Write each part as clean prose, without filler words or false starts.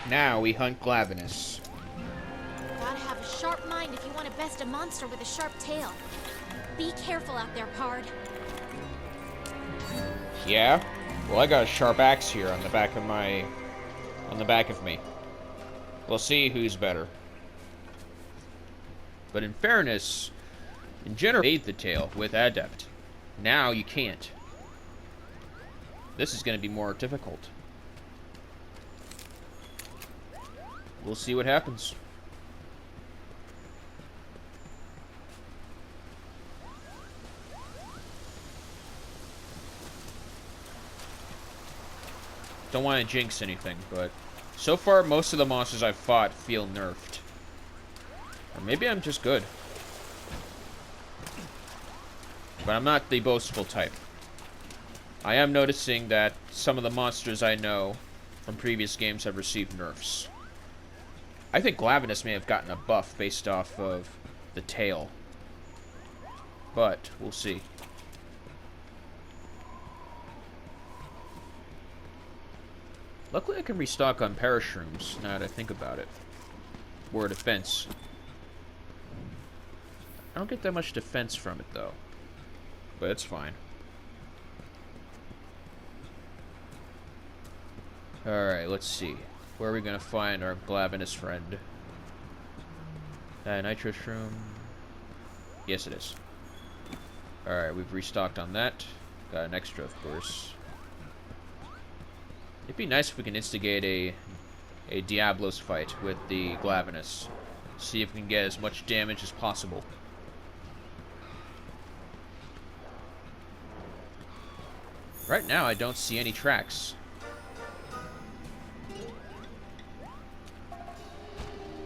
Now we hunt Glavenus. Gotta have a sharp mind if you want to best a monster with a sharp tail. Be careful out there, Pard. Yeah? Well, I got a sharp axe here on the back of me. We'll see who's better. But in fairness, in general, you made the tail with Adept. Now you can't. This is going to be more difficult. We'll see what happens. Don't want to jinx anything, but so far most of the monsters I've fought feel nerfed. Or maybe I'm just good. But I'm not the boastful type. I am noticing that some of the monsters I know from previous games have received nerfs. I think Glavenus may have gotten a buff based off of the tail. But we'll see. Luckily I can restock on parashrooms, now that I think about it. Or defense. I don't get that much defense from it, though. But it's fine. Alright, let's see. Where are we going to find our Glavenus friend? Nitro shroom. Yes, it is. Alright, we've restocked on that. Got an extra, of course. It'd be nice if we can instigate a Diablos fight with the Glavenus. See if we can get as much damage as possible. Right now, I don't see any tracks.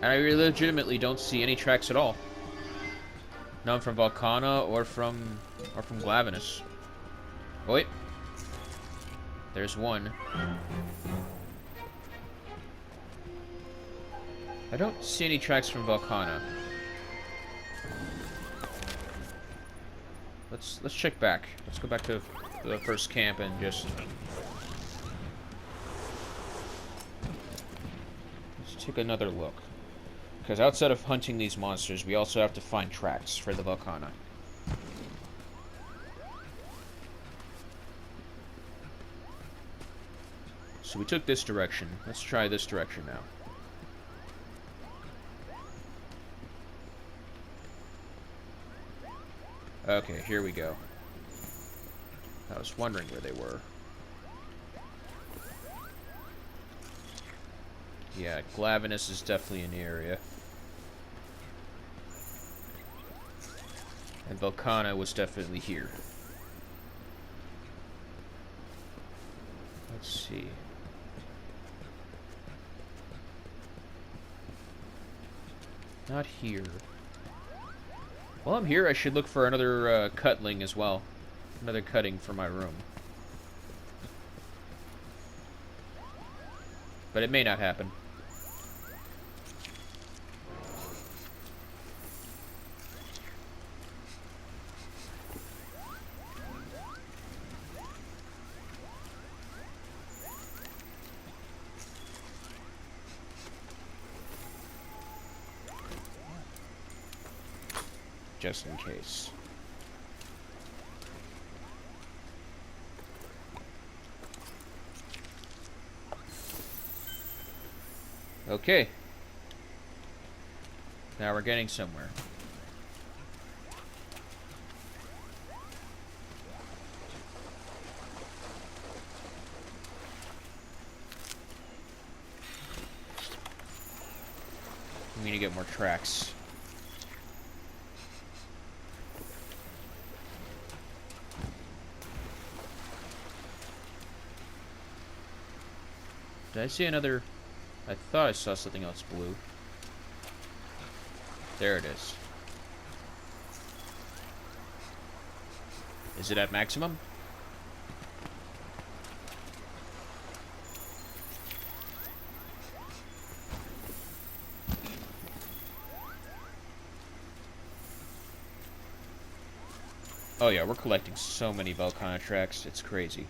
And I legitimately don't see any tracks at all. None from Volcana or from Glavenus. Oh, wait. There's one. I don't see any tracks from Volcana. Let's check back. Let's go back to the first camp and just let's take another look. Because outside of hunting these monsters, we also have to find tracks for the Volcana. So we took this direction. Let's try this direction now. Okay, here we go. I was wondering where they were. Yeah, Glavenus is definitely in the area. And Volcana was definitely here. Let's see. Not here. While I'm here, I should look for another cutling as well. Another cutting for my room. But it may not happen. Just in case. Okay. Now we're getting somewhere. We need to get more tracks. Did I see another? I thought I saw something else blue. There it is. Is it at maximum? Oh yeah, we're collecting so many Volcana tracks, it's crazy.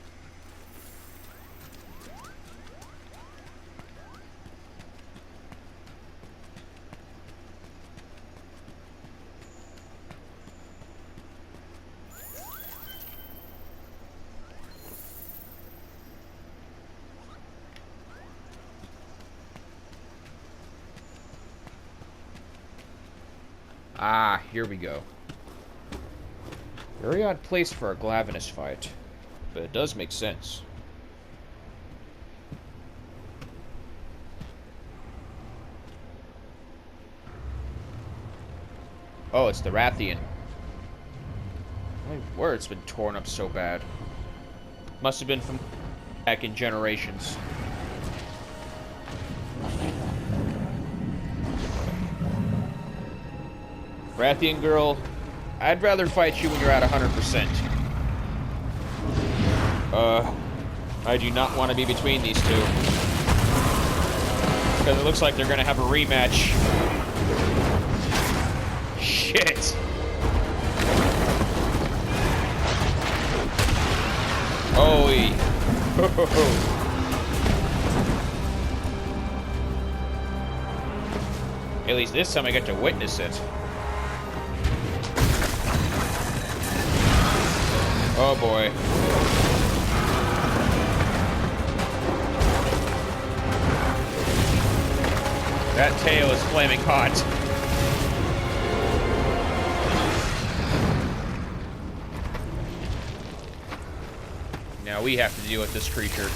Ah, here we go. Very odd place for a Glavenus fight, but it does make sense. Oh, it's the Rathian. My word, it's been torn up so bad. Must have been from back in generations. Rathian girl, I'd rather fight you when you're at 100%. I do not want to be between these two. Because it looks like they're going to have a rematch. Shit. Holy. At least this time I get to witness it. Oh boy. That tail is flaming hot. Now we have to deal with this creature.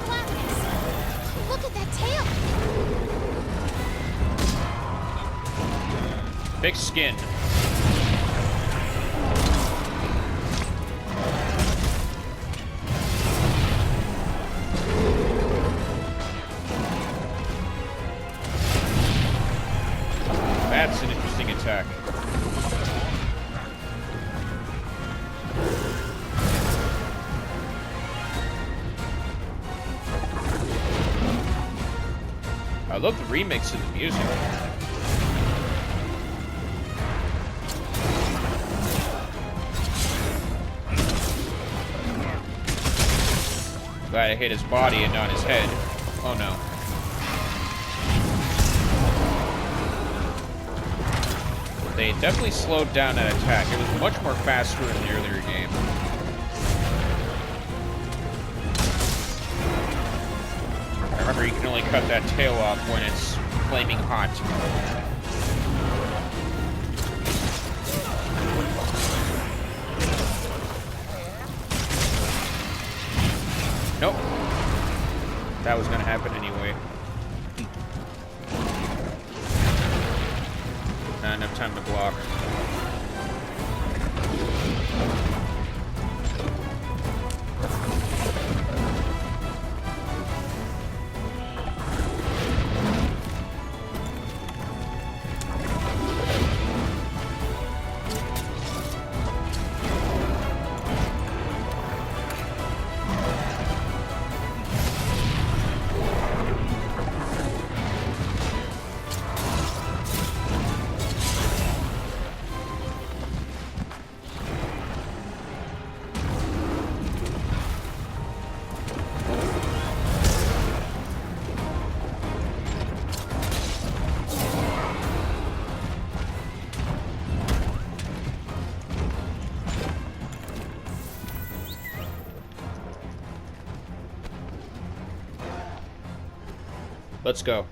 Glavenus, look at that tail. Thick skin. That's an interesting attack. I love the remix of the music. Glad I hit his body and not his head. Oh no. They definitely slowed down that attack. It was much more faster in the earlier game. I remember you can only cut that tail off when it's flaming hot. Nope. That was gonna happen anyway. Not enough time to block. Let's go.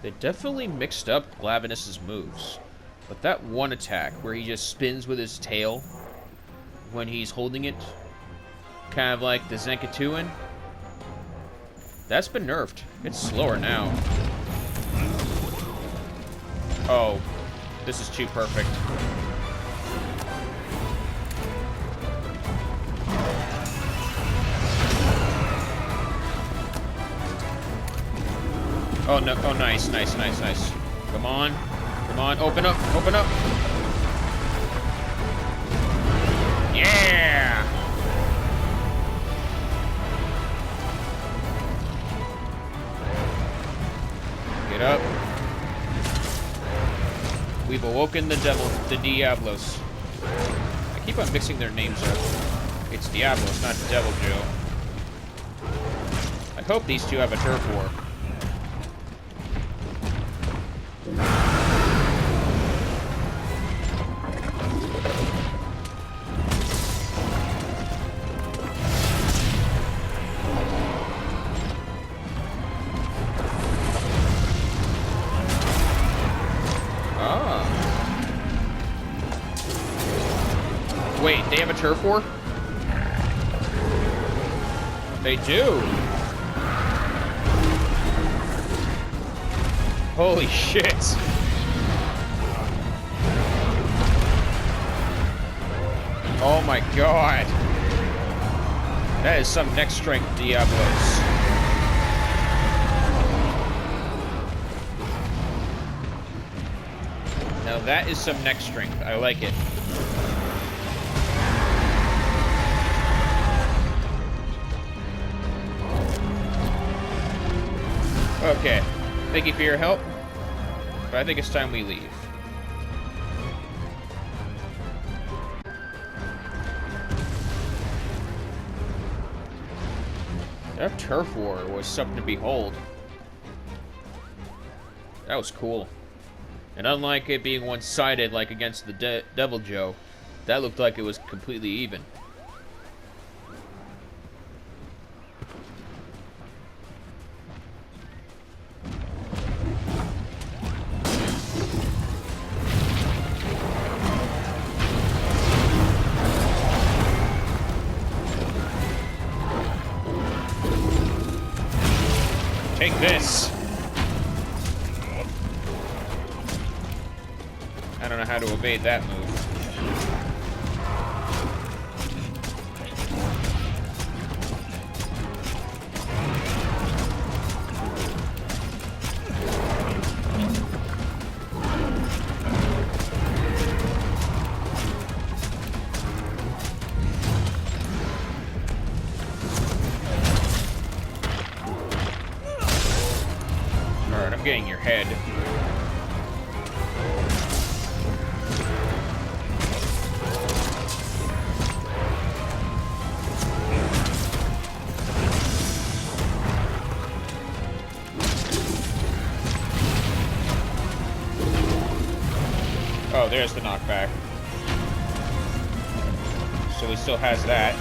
They definitely mixed up Glavenus' moves. But that one attack where he just spins with his tail when he's holding it, kind of like the Zenkatuan, that's been nerfed. It's slower now. Oh. This is too perfect. Oh no! Oh, nice, nice, nice, nice. Come on, come on! Open up! Open up! Yeah! Get up. We've awoken the devil, the Diablos. I keep on mixing their names up. It's Diablos, not Devil Joe. I hope these two have a turf war. Wait, they have a turf war? They do. Holy shit. Oh my god. That is some neck strength Diablos. Now that is some neck strength. I like it. Okay. Thank you for your help. But I think it's time we leave. That turf war was something to behold. That was cool. And unlike it being one-sided like against the Devil Joe, that looked like it was completely even. Take this! I don't know how to evade that move. Alright, I'm getting your head. Oh, there's the knockback. So he still has that.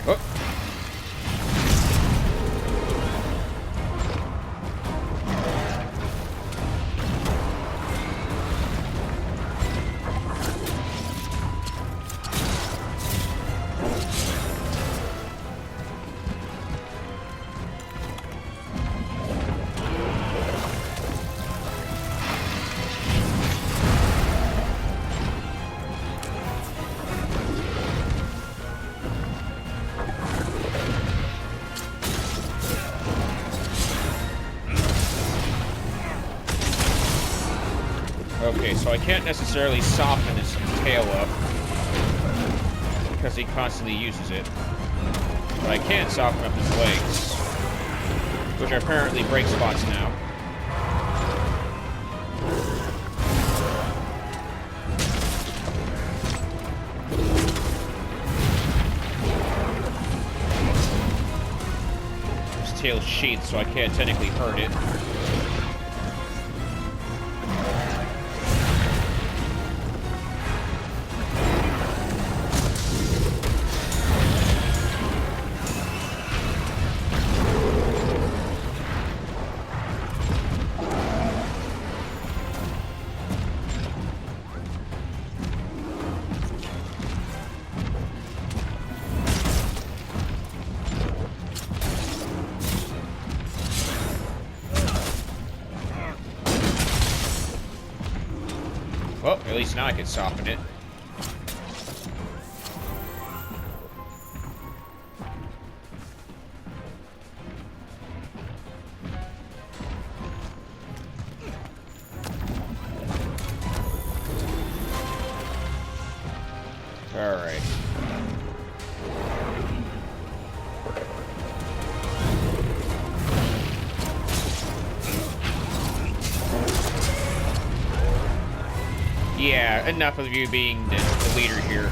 Oh. Okay, so I can't necessarily soften his tail up because he constantly uses it. But I can soften up his legs, which are apparently break spots now. His tail's sheathed, so I can't technically hurt it. Well, at least now I can soften it. Yeah, enough of you being the leader here.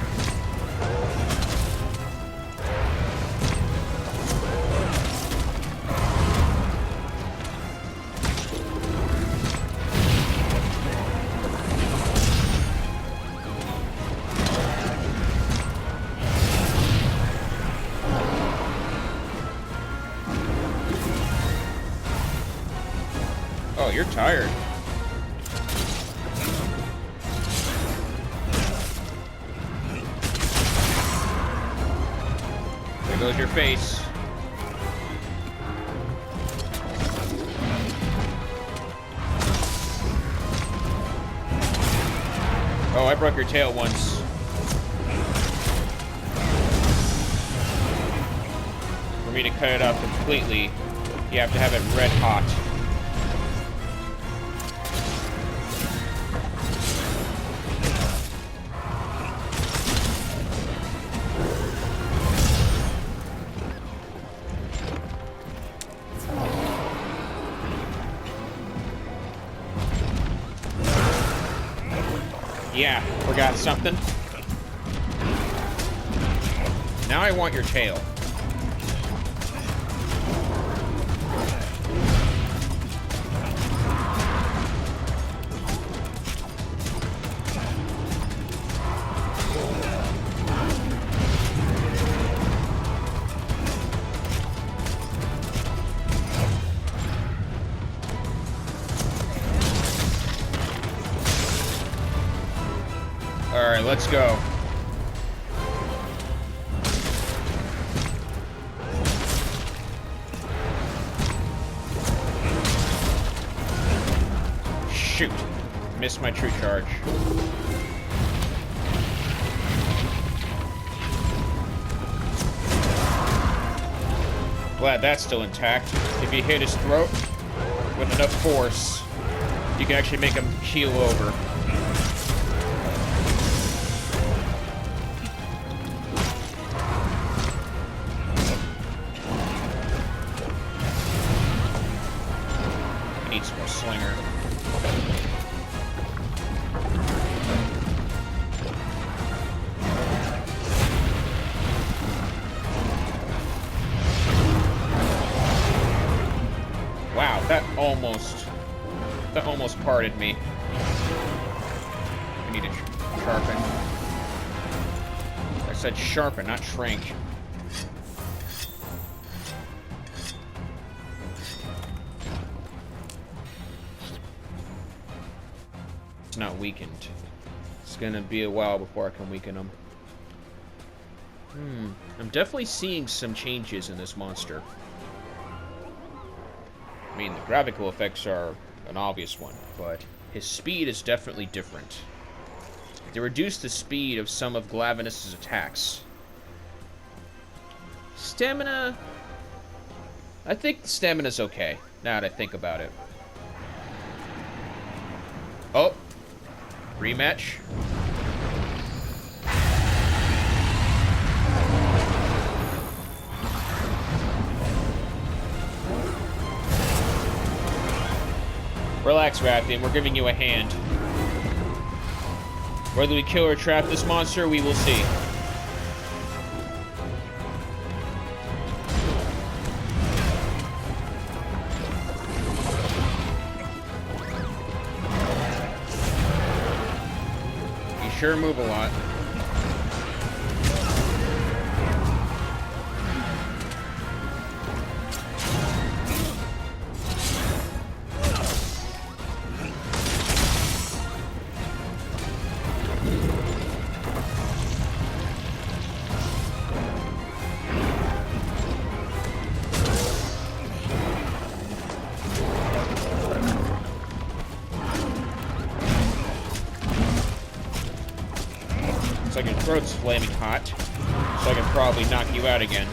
Oh, you're tired. There goes your face. Oh, I broke your tail once. For me to cut it up completely, you have to have it red hot. Yeah, forgot something. Now I want your tail. Alright, let's go. Shoot. Missed my true charge. Glad that's still intact. If you hit his throat with enough force, you can actually make him keel over. Needs more slinger. Wow, that almost parted me. I need to sharpen. I said sharpen, not shrink. It's not weakened. It's gonna be a while before I can weaken them. I'm definitely seeing some changes in this monster. I mean, the graphical effects are an obvious one, but his speed is definitely different. They reduced the speed of some of Glavenus' attacks. Stamina... I think stamina's okay, now that I think about it. Oh! Rematch. Relax, Rathian. We're giving you a hand. Whether we kill or trap this monster, we will see. You sure move a lot. Looks like your throat's flaming hot, so I can probably knock you out again.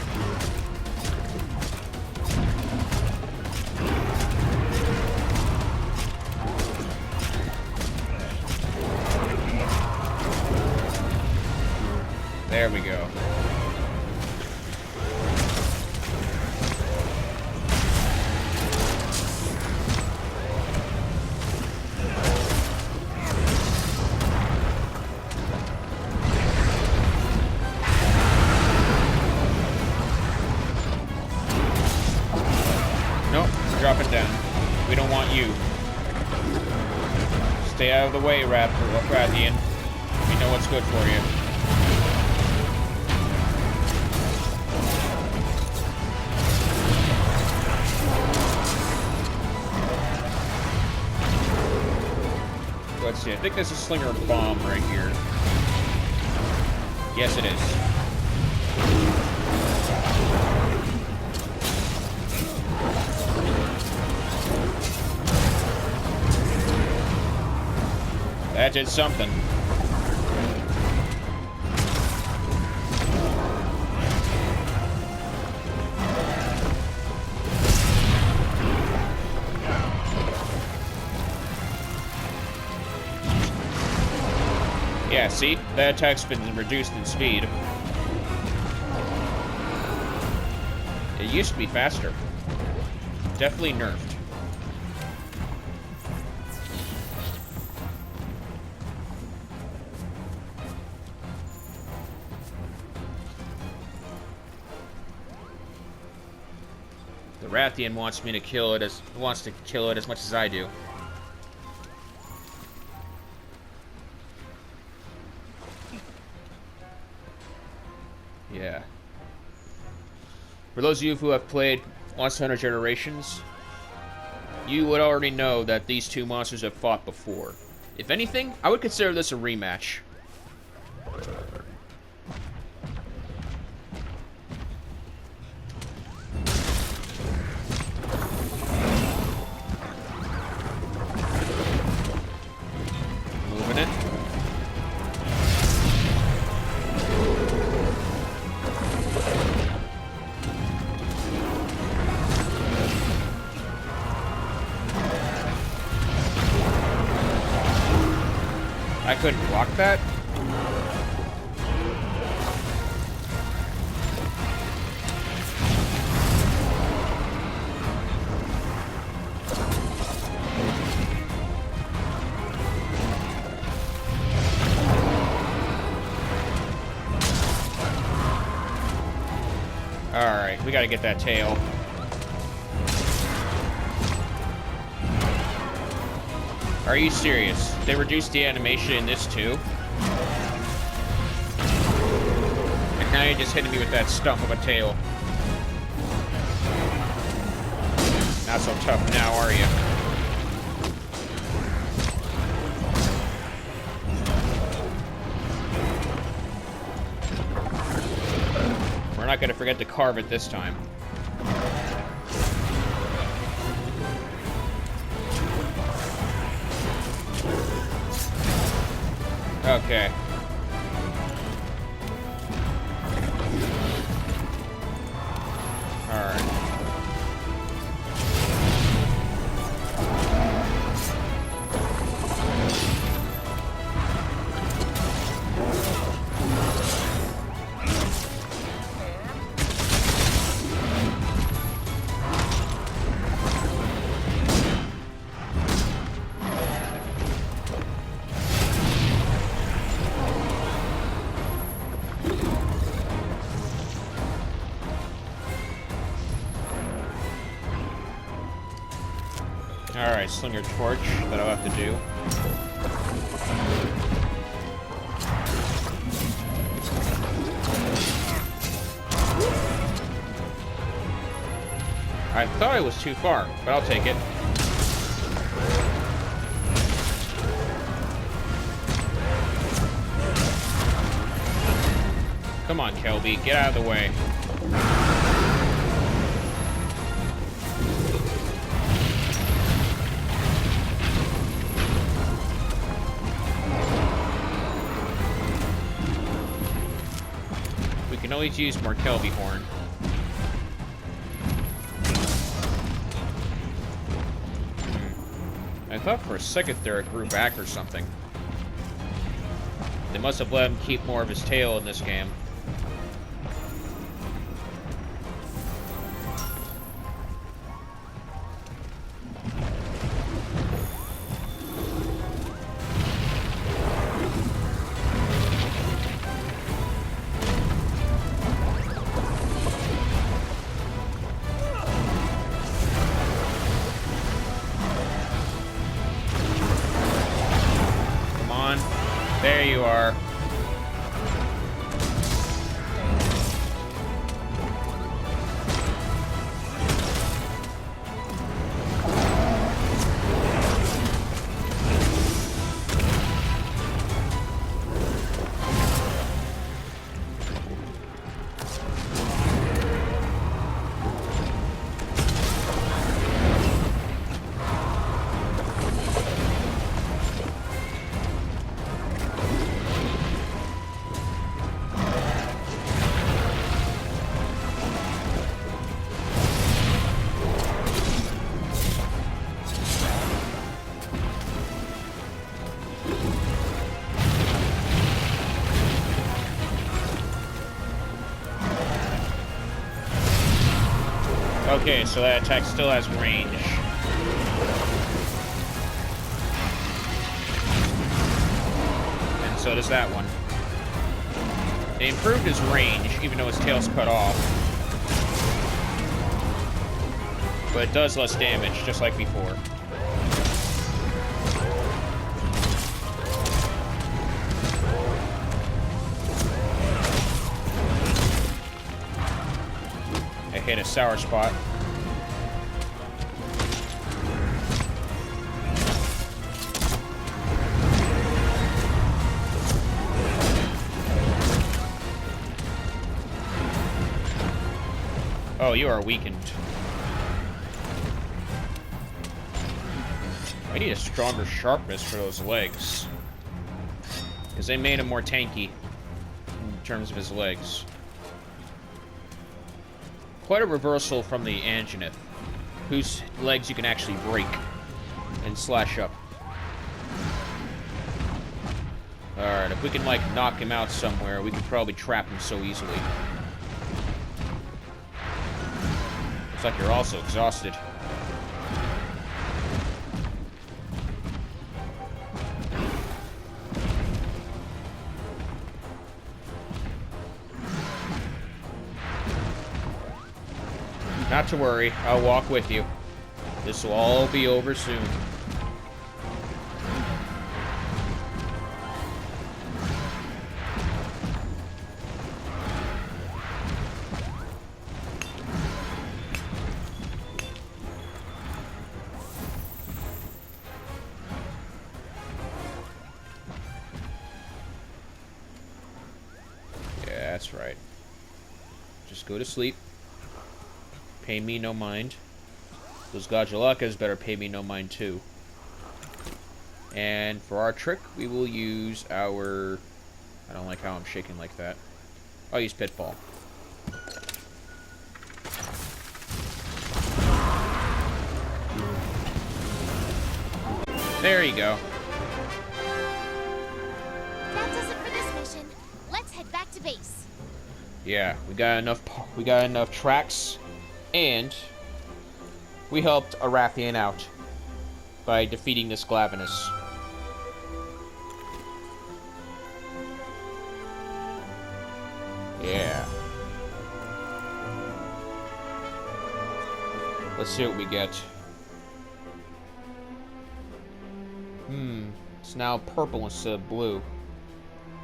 There we go. dropping down. We don't want you. Stay out of the way, Rathian. We know what's good for you. Let's see, I think there's a slinger bomb right here. Yes, it is. That did something. Yeah, see? That attack's been reduced in speed. It used to be faster. Definitely nerfed. The Rathian wants to kill it as much as I do. Yeah. For those of you who have played Monster Hunter Generations, you would already know that these two monsters have fought before. If anything, I would consider this a rematch. Moving it. I couldn't block that? Alright, we gotta get that tail. Are you serious? They reduced the animation in this too? And now you're just hitting me with that stump of a tail. Not so tough now, are you? We're not gonna forget to carve it this time. Okay. Alright. Alright, slinger torch, that I'll have to do. I thought it was too far, but I'll take it. Come on, Kelby, get out of the way. We can always use more Kelby horn. I thought for a second there it grew back or something. They must have let him keep more of his tail in this game. Okay, so that attack still has range. And so does that one. They improved his range, even though his tail's cut off. But it does less damage, just like before. I hit a sour spot. Oh, you are weakened. I need a stronger sharpness for those legs. Because they made him more tanky in terms of his legs. Quite a reversal from the Angineth, whose legs you can actually break and slash up. Alright, if we can, like, knock him out somewhere, we can probably trap him so easily. Looks like you're also exhausted. Not to worry, I'll walk with you. This will all be over soon. Yeah, that's right. Just go to sleep. Pay me no mind. Those Gajalakas better pay me no mind too. And for our trick, we will use our... I don't like how I'm shaking like that. I'll use Pitfall. There you go. That does it for this mission. Let's head back to base. Yeah, we got enough tracks. And we helped a Rathian out by defeating this Glavenus. Yeah. Let's see what we get. It's now purple instead of blue.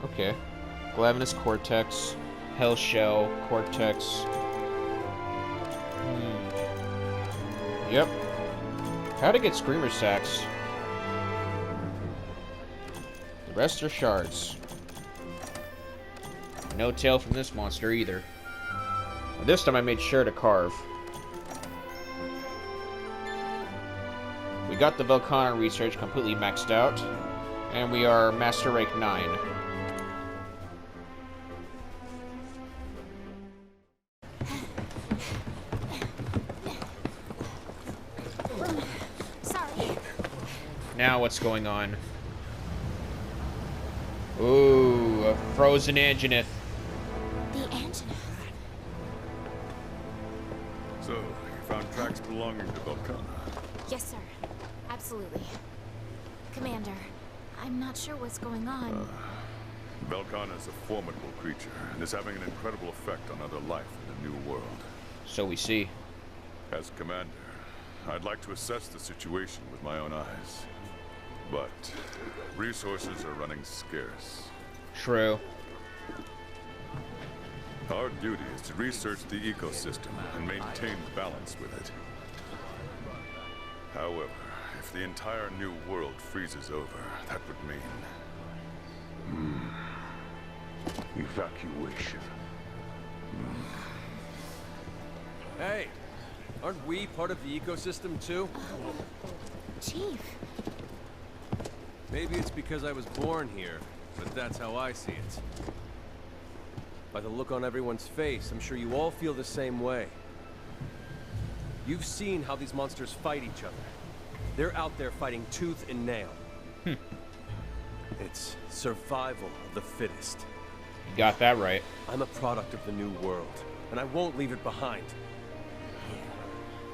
Okay. Glavenus Cortex, Hell Shell, Cortex. Yep. How to get Screamer Sacks. The rest are shards. No tail from this monster either. And this time I made sure to carve. We got the Velcana research completely maxed out. And we are Master Rank 9. Now what's going on? Ooh, a frozen Angineth. The Angineth. So, you found tracks belonging to Velcana? Yes, sir. Absolutely. Commander, I'm not sure what's going on. Velcana is a formidable creature, and is having an incredible effect on other life in the new world. So we see. As commander, I'd like to assess the situation with my own eyes. But resources are running scarce. True. Our duty is to research the ecosystem and maintain balance with it. However, if the entire new world freezes over, that would mean... evacuation. Hey, aren't we part of the ecosystem too? Chief. Maybe it's because I was born here, but that's how I see it. By the look on everyone's face, I'm sure you all feel the same way. You've seen how these monsters fight each other. They're out there fighting tooth and nail. It's survival of the fittest. You got that right. I'm a product of the new world, and I won't leave it behind.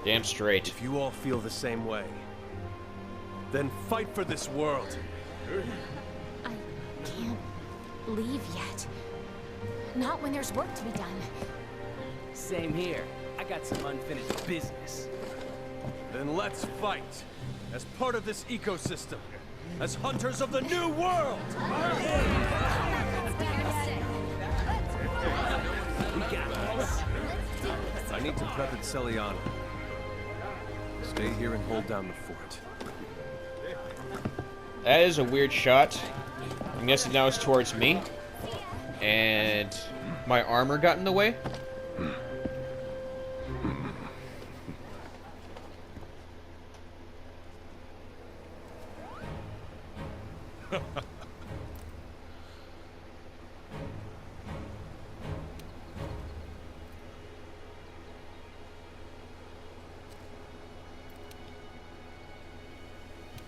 Damn straight. If you all feel the same way, then fight for this world. I can't leave yet. Not when there's work to be done. Same here. I got some unfinished business. Then let's fight as part of this ecosystem, as hunters of the new world. We got this. I need to prep at Celiano. Stay here and hold down the fort. That is a weird shot. I'm guessing now it's towards me. And my armor got in the way.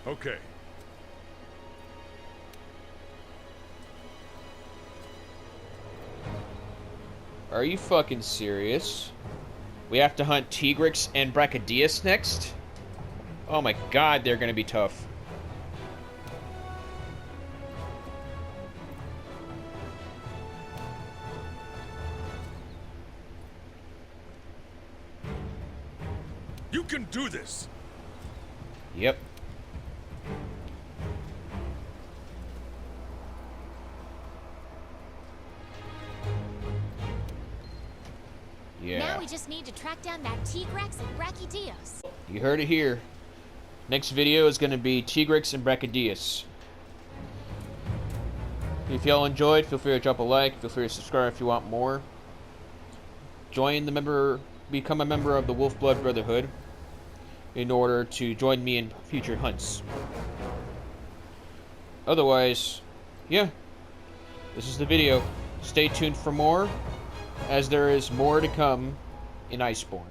Okay. Are you fucking serious? We have to hunt Tigrex and Brachydius next? Oh my god, they're gonna be tough. You can do this! Yep. Yeah. Now we just need to track down that Tigrex and Brachydios. You heard it here. Next video is going to be Tigrex and Brachydius. If y'all enjoyed, feel free to drop a like. Feel free to subscribe if you want more. Become a member of the Wolfblood Brotherhood in order to join me in future hunts. Otherwise, yeah, this is the video. Stay tuned for more, as there is more to come in Iceborne.